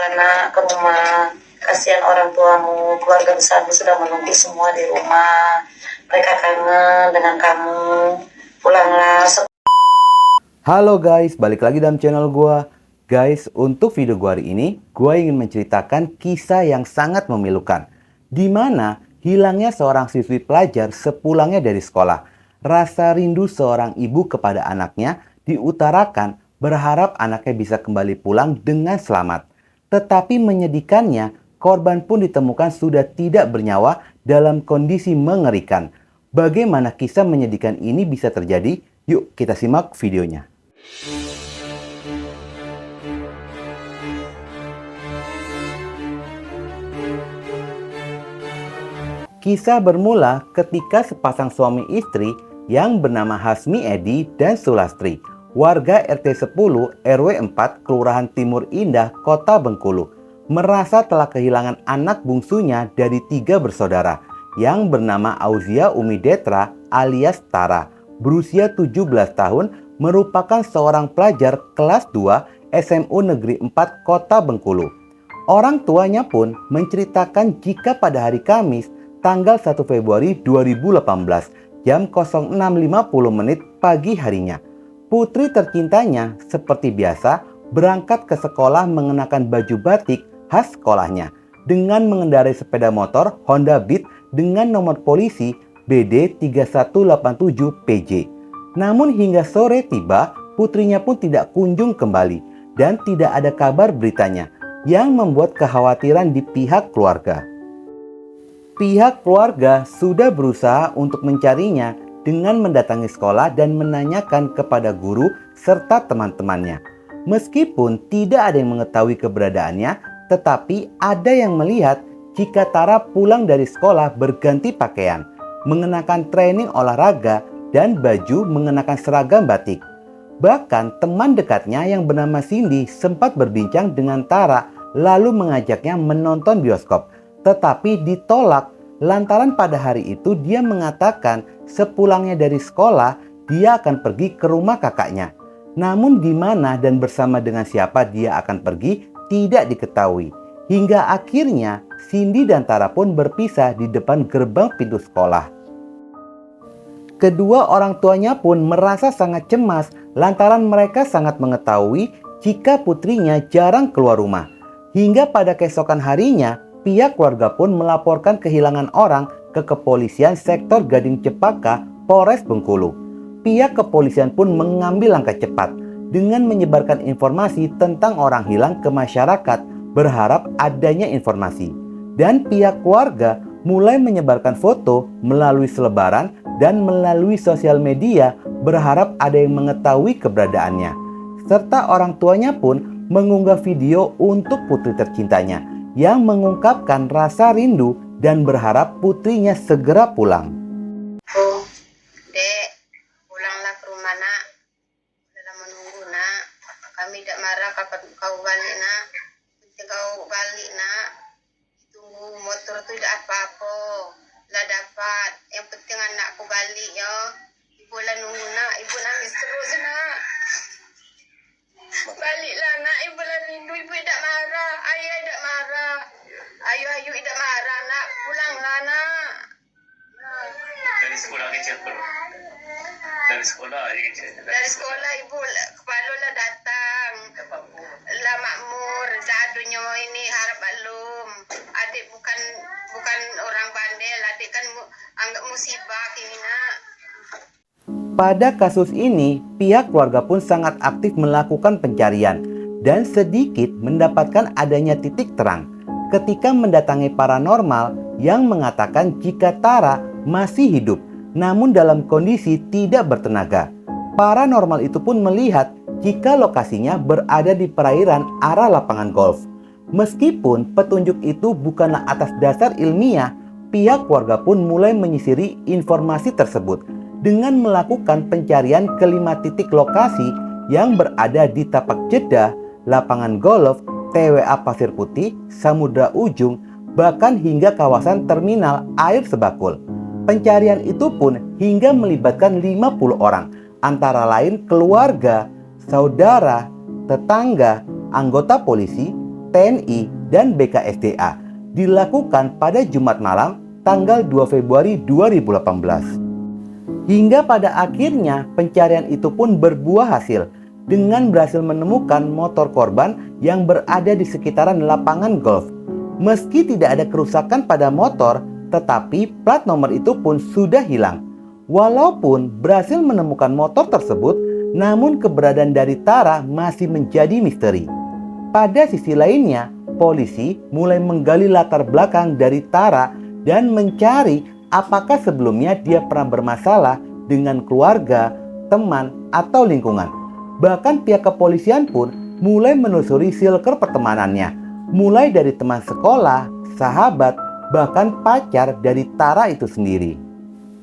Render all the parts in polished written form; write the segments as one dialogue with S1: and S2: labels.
S1: pulanglah nak ke rumah. Kasihan orang tuamu, keluarga besarmu sudah menunggu semua di rumah. Mereka kangen dengan kamu. Pulanglah.
S2: Halo guys, balik lagi dalam channel gua. Guys, untuk video gua hari ini, gua ingin menceritakan kisah yang sangat memilukan, di mana hilangnya seorang siswi pelajar sepulangnya dari sekolah. Rasa rindu seorang ibu kepada anaknya diutarakan, berharap anaknya bisa kembali pulang dengan selamat. Tetapi menyedihkannya, korban pun ditemukan sudah tidak bernyawa dalam kondisi mengerikan. Bagaimana kisah menyedihkan ini bisa terjadi? Yuk kita simak videonya. Kisah bermula ketika sepasang suami istri yang bernama Hasmi Edi dan Sulastri, warga RT 10 RW 4 Kelurahan Timur Indah, Kota Bengkulu, merasa telah kehilangan anak bungsunya dari 3 bersaudara yang bernama Auzia Umi Detra alias Tara, berusia 17 tahun, merupakan seorang pelajar kelas 2 SMU Negeri 4 Kota Bengkulu. Orang tuanya pun menceritakan jika pada hari Kamis tanggal 1 Februari 2018 jam 06.50 pagi harinya, putri tercintanya seperti biasa berangkat ke sekolah mengenakan baju batik khas sekolahnya dengan mengendarai sepeda motor Honda Beat dengan nomor polisi BD 3187 PJ. Namun hingga sore tiba, putrinya pun tidak kunjung kembali dan tidak ada kabar beritanya, yang membuat kekhawatiran di pihak keluarga. Pihak keluarga sudah berusaha untuk mencarinya dengan mendatangi sekolah dan menanyakan kepada guru serta teman-temannya. Meskipun tidak ada yang mengetahui keberadaannya, tetapi ada yang melihat jika Tara pulang dari sekolah berganti pakaian, mengenakan training olahraga dan baju mengenakan seragam batik. Bahkan teman dekatnya yang bernama Cindy sempat berbincang dengan Tara lalu mengajaknya menonton bioskop, tetapi ditolak lantaran pada hari itu dia mengatakan sepulangnya dari sekolah dia akan pergi ke rumah kakaknya. Namun di mana dan bersama dengan siapa dia akan pergi tidak diketahui. Hingga akhirnya Cindy dan Tara pun berpisah di depan gerbang pintu sekolah. Kedua orang tuanya pun merasa sangat cemas lantaran mereka sangat mengetahui jika putrinya jarang keluar rumah. Hingga pada keesokan harinya, pihak keluarga pun melaporkan kehilangan orang ke kepolisian sektor Gading Cepaka, Polres Bengkulu. Pihak kepolisian pun mengambil langkah cepat dengan menyebarkan informasi tentang orang hilang ke masyarakat, berharap adanya informasi. Dan pihak keluarga mulai menyebarkan foto melalui selebaran dan melalui sosial media, berharap ada yang mengetahui keberadaannya. Serta orang tuanya pun mengunggah video untuk putri tercintanya yang mengungkapkan rasa rindu dan berharap putrinya segera pulang.
S3: Oh, Dek, pulanglah ke rumah nak. Sudah menunggu nak. Kami tidak marah kapan kau balik nak. Penting kau balik nak. Tunggu motor tu tidak apa-apa. Lah dapat. Yang penting anakku balik ya. Ibu lah nunggu nak. Ibu nangis terus nak. Baliklah nak. Ibu lah rindu. Ibu tidak marah. Ayah tidak marah. Ayu tidak marah nak. Pulanglah nak.
S4: Dari sekolah kecil pun. Dari sekolah
S3: Dari sekolah ibu kepala lah datang. Lah makmur. Zadunya ini harap maklum. Adik bukan orang bandel. Adik kan anggap musibah ini nak.
S2: Pada kasus ini, pihak keluarga pun sangat aktif melakukan pencarian dan sedikit mendapatkan adanya titik terang ketika mendatangi paranormal yang mengatakan jika Tara masih hidup namun dalam kondisi tidak bertenaga. Paranormal itu pun melihat jika lokasinya berada di perairan arah lapangan golf. Meskipun petunjuk itu bukanlah atas dasar ilmiah, pihak keluarga pun mulai menyisiri informasi tersebut dengan melakukan pencarian ke 5 titik lokasi yang berada di tapak Jeddah, lapangan golf, TWA Pasir Putih, Samudra Ujung, bahkan hingga kawasan terminal air Sebakul. Pencarian itu pun hingga melibatkan 50 orang, antara lain keluarga, saudara, tetangga, anggota polisi, TNI, dan BKSDA dilakukan pada Jumat malam tanggal 2 Februari 2018. Hingga pada akhirnya pencarian itu pun berbuah hasil dengan berhasil menemukan motor korban yang berada di sekitaran lapangan golf. Meski tidak ada kerusakan pada motor, tetapi plat nomor itu pun sudah hilang. Walaupun berhasil menemukan motor tersebut, namun keberadaan dari Tara masih menjadi misteri. Pada sisi lainnya, polisi mulai menggali latar belakang dari Tara dan mencari apakah sebelumnya dia pernah bermasalah dengan keluarga, teman, atau lingkungan. Bahkan pihak kepolisian pun mulai menelusuri circle pertemanannya, mulai dari teman sekolah, sahabat, bahkan pacar dari Tara itu sendiri.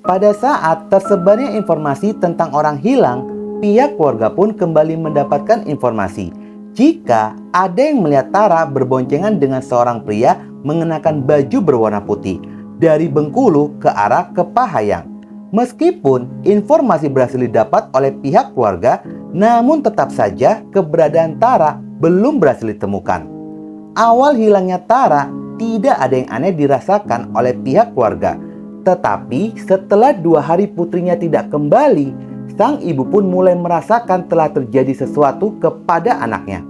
S2: Pada saat tersebarnya informasi tentang orang hilang, pihak keluarga pun kembali mendapatkan informasi jika ada yang melihat Tara berboncengan dengan seorang pria mengenakan baju berwarna putih dari Bengkulu ke arah Kepahayang. Meskipun informasi berhasil didapat oleh pihak keluarga, namun tetap saja keberadaan Tara belum berhasil ditemukan. Awal hilangnya Tara tidak ada yang aneh dirasakan oleh pihak keluarga. Tetapi setelah 2 hari putrinya tidak kembali, sang ibu pun mulai merasakan telah terjadi sesuatu kepada anaknya.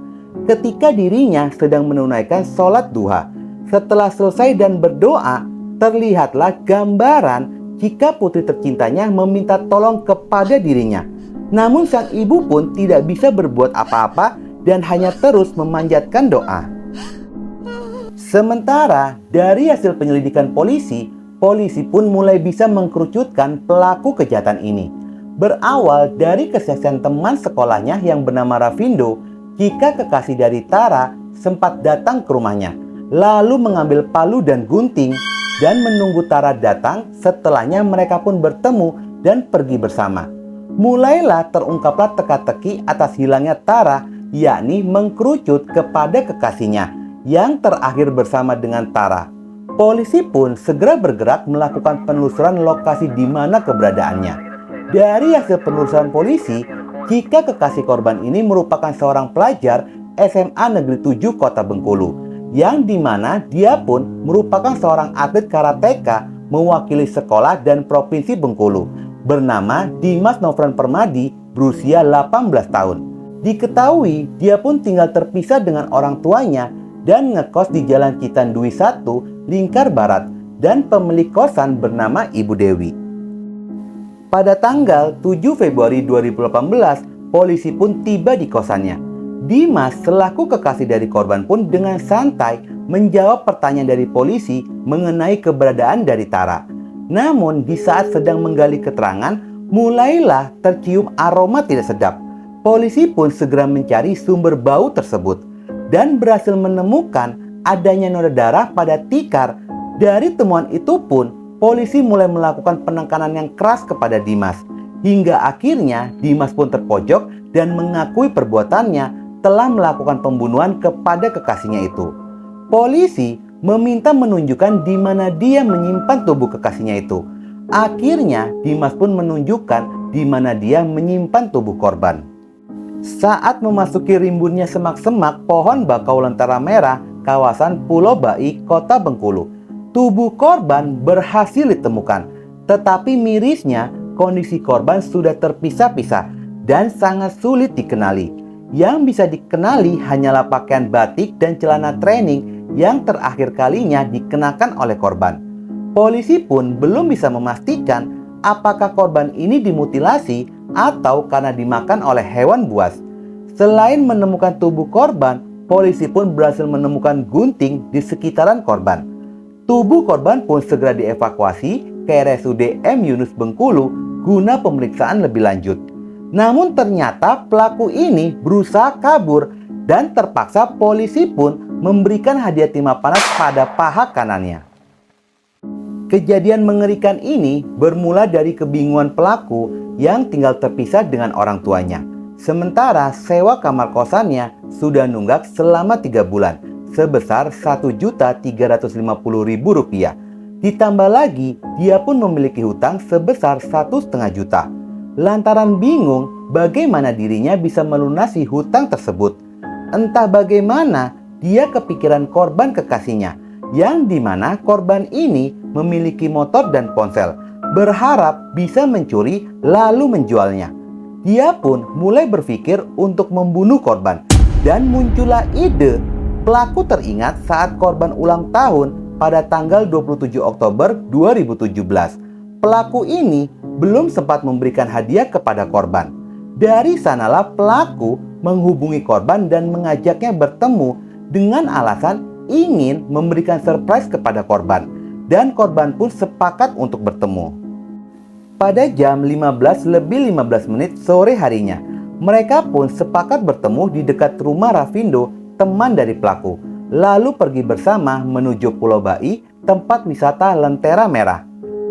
S2: Ketika dirinya sedang menunaikan sholat duha, setelah selesai dan berdoa, terlihatlah gambaran jika putri tercintanya meminta tolong kepada dirinya. Namun sang ibu pun tidak bisa berbuat apa-apa dan hanya terus memanjatkan doa. Sementara dari hasil penyelidikan polisi pun mulai bisa mengkerucutkan pelaku kejahatan ini. Berawal dari kesaksian teman sekolahnya yang bernama Ravindo, jika kekasih dari Tara sempat datang ke rumahnya, lalu mengambil palu dan gunting dan menunggu Tara datang. Setelahnya mereka pun bertemu dan pergi bersama. Mulailah terungkaplah teka-teki atas hilangnya Tara, yakni mengkerucut kepada kekasihnya yang terakhir bersama dengan Tara. Polisi pun segera bergerak melakukan penelusuran lokasi di mana keberadaannya. Dari hasil penelusuran polisi, jika kekasih korban ini merupakan seorang pelajar SMA Negeri 7 Kota Bengkulu, yang dimana dia pun merupakan seorang atlet karateka mewakili sekolah dan provinsi Bengkulu, bernama Dimas Nofran Permadi, berusia 18 tahun. Diketahui dia pun tinggal terpisah dengan orang tuanya dan ngekos di Jalan Citandui 1, Lingkar Barat, dan pemilik kosan bernama Ibu Dewi. Pada tanggal 7 Februari 2018, polisi pun tiba di kosannya. Dimas selaku kekasih dari korban pun dengan santai menjawab pertanyaan dari polisi mengenai keberadaan dari Tara. Namun di saat sedang menggali keterangan, mulailah tercium aroma tidak sedap. Polisi pun segera mencari sumber bau tersebut dan berhasil menemukan adanya noda darah pada tikar. Dari temuan itu pun polisi mulai melakukan penekanan yang keras kepada Dimas. Hingga akhirnya Dimas pun terpojok dan mengakui perbuatannya telah melakukan pembunuhan kepada kekasihnya itu. Polisi meminta menunjukkan di mana dia menyimpan tubuh kekasihnya itu. Akhirnya Dimas pun menunjukkan di mana dia menyimpan tubuh korban. Saat memasuki rimbunnya semak-semak pohon bakau lentera merah kawasan Pulau Bai, Kota Bengkulu, tubuh korban berhasil ditemukan. Tetapi mirisnya kondisi korban sudah terpisah-pisah dan sangat sulit dikenali. Yang bisa dikenali hanyalah pakaian batik dan celana training yang terakhir kalinya dikenakan oleh korban. Polisi pun belum bisa memastikan apakah korban ini dimutilasi atau karena dimakan oleh hewan buas. Selain menemukan tubuh korban, polisi pun berhasil menemukan gunting di sekitaran korban. Tubuh korban pun segera dievakuasi ke RSUD M Yunus Bengkulu guna pemeriksaan lebih lanjut. Namun ternyata pelaku ini berusaha kabur dan terpaksa polisi pun memberikan hadiah timah panas pada paha kanannya. Kejadian mengerikan ini bermula dari kebingungan pelaku yang tinggal terpisah dengan orang tuanya. Sementara sewa kamar kosannya sudah nunggak selama 3 bulan sebesar Rp1.350.000. Ditambah lagi dia pun memiliki hutang sebesar 1,5 juta. Lantaran bingung bagaimana dirinya bisa melunasi hutang tersebut. Entah bagaimana dia kepikiran korban kekasihnya, yang dimana korban ini memiliki motor dan ponsel, berharap bisa mencuri lalu menjualnya. Dia pun mulai berpikir untuk membunuh korban, dan muncullah ide. Pelaku teringat saat korban ulang tahun pada tanggal 27 Oktober 2017. Pelaku ini belum sempat memberikan hadiah kepada korban. Dari sanalah pelaku menghubungi korban dan mengajaknya bertemu dengan alasan ingin memberikan surprise kepada korban. Dan korban pun sepakat untuk bertemu. Pada jam 15:15 sore harinya, mereka pun sepakat bertemu di dekat rumah Ravindo, teman dari pelaku. Lalu pergi bersama menuju Pulau Bai, tempat wisata Lentera Merah.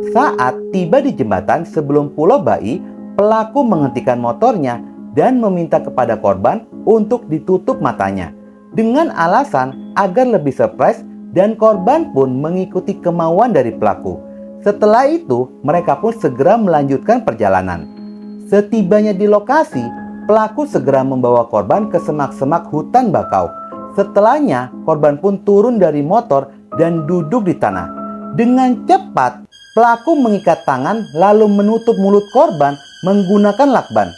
S2: Saat tiba di jembatan sebelum Pulau Bai, pelaku menghentikan motornya dan meminta kepada korban untuk ditutup matanya dengan alasan agar lebih surprise, dan korban pun mengikuti kemauan dari pelaku. Setelah itu, mereka pun segera melanjutkan perjalanan. Setibanya di lokasi, pelaku segera membawa korban ke semak-semak hutan bakau. Setelahnya, korban pun turun dari motor dan duduk di tanah. Dengan cepat, pelaku mengikat tangan lalu menutup mulut korban menggunakan lakban.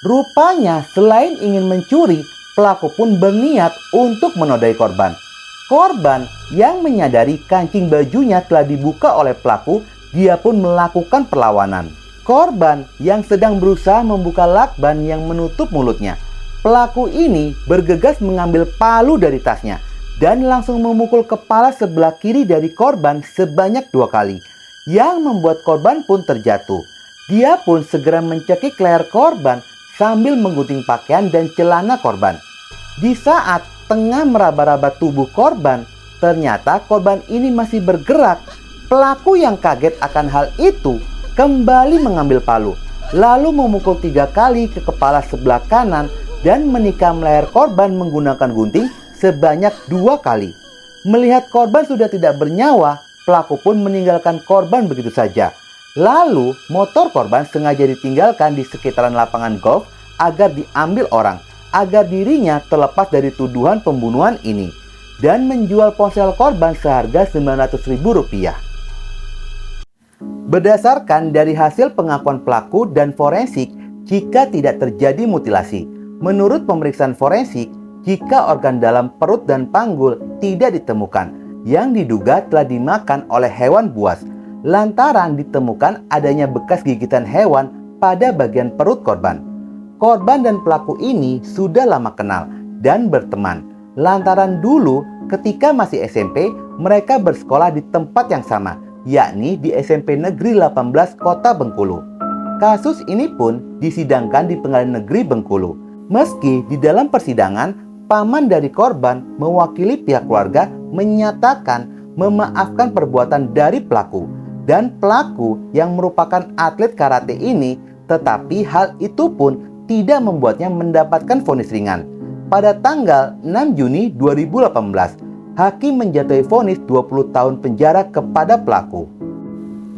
S2: Rupanya selain ingin mencuri, pelaku pun berniat untuk menodai korban. Korban yang menyadari kancing bajunya telah dibuka oleh pelaku, dia pun melakukan perlawanan. Korban yang sedang berusaha membuka lakban yang menutup mulutnya. Pelaku ini bergegas mengambil palu dari tasnya dan langsung memukul kepala sebelah kiri dari korban sebanyak 2 kali, yang membuat korban pun terjatuh. Dia pun segera mencekik leher korban sambil menggunting pakaian dan celana korban. Di saat tengah meraba-raba tubuh korban, ternyata korban ini masih bergerak. Pelaku yang kaget akan hal itu kembali mengambil palu, lalu memukul 3 kali ke kepala sebelah kanan dan menikam leher korban menggunakan gunting sebanyak 2 kali. Melihat korban sudah tidak bernyawa, pelaku pun meninggalkan korban begitu saja. Lalu motor korban sengaja ditinggalkan di sekitaran lapangan golf agar diambil orang, agar dirinya terlepas dari tuduhan pembunuhan ini, dan menjual ponsel korban seharga Rp900.000. Berdasarkan dari hasil pengakuan pelaku dan forensik, jika tidak terjadi mutilasi, menurut pemeriksaan forensik, jika organ dalam perut dan panggul tidak ditemukan, yang diduga telah dimakan oleh hewan buas, lantaran ditemukan adanya bekas gigitan hewan pada bagian perut korban. Korban dan pelaku ini sudah lama kenal dan berteman, lantaran dulu ketika masih SMP mereka bersekolah di tempat yang sama, yakni di SMP Negeri 18 Kota Bengkulu. Kasus ini pun disidangkan di Pengadilan Negeri Bengkulu. Meski di dalam persidangan, paman dari korban mewakili pihak keluarga menyatakan memaafkan perbuatan dari pelaku dan pelaku yang merupakan atlet karate ini, tetapi hal itu pun tidak membuatnya mendapatkan vonis ringan. Pada tanggal 6 Juni 2018, hakim menjatuhi vonis 20 tahun penjara kepada pelaku.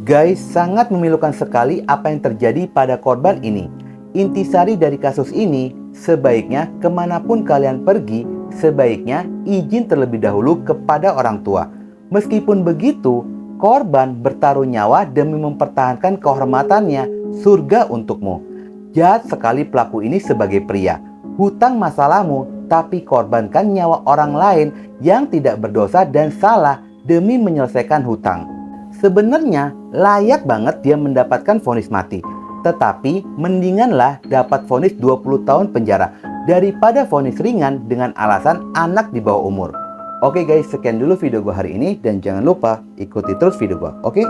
S2: Guys, sangat memilukan sekali apa yang terjadi pada korban ini. Intisari dari kasus ini, sebaiknya kemanapun kalian pergi, sebaiknya izin terlebih dahulu kepada orang tua. Meskipun begitu, korban bertaruh nyawa demi mempertahankan kehormatannya, surga untukmu. Jahat sekali pelaku ini sebagai pria. Hutang masalahmu, tapi korbankan nyawa orang lain yang tidak berdosa dan salah demi menyelesaikan hutang. Sebenarnya layak banget dia mendapatkan vonis mati. Tetapi mendinganlah dapat vonis 20 tahun penjara daripada vonis ringan dengan alasan anak di bawah umur. Oke guys, sekian dulu video gue hari ini dan jangan lupa ikuti terus video gue. Oke?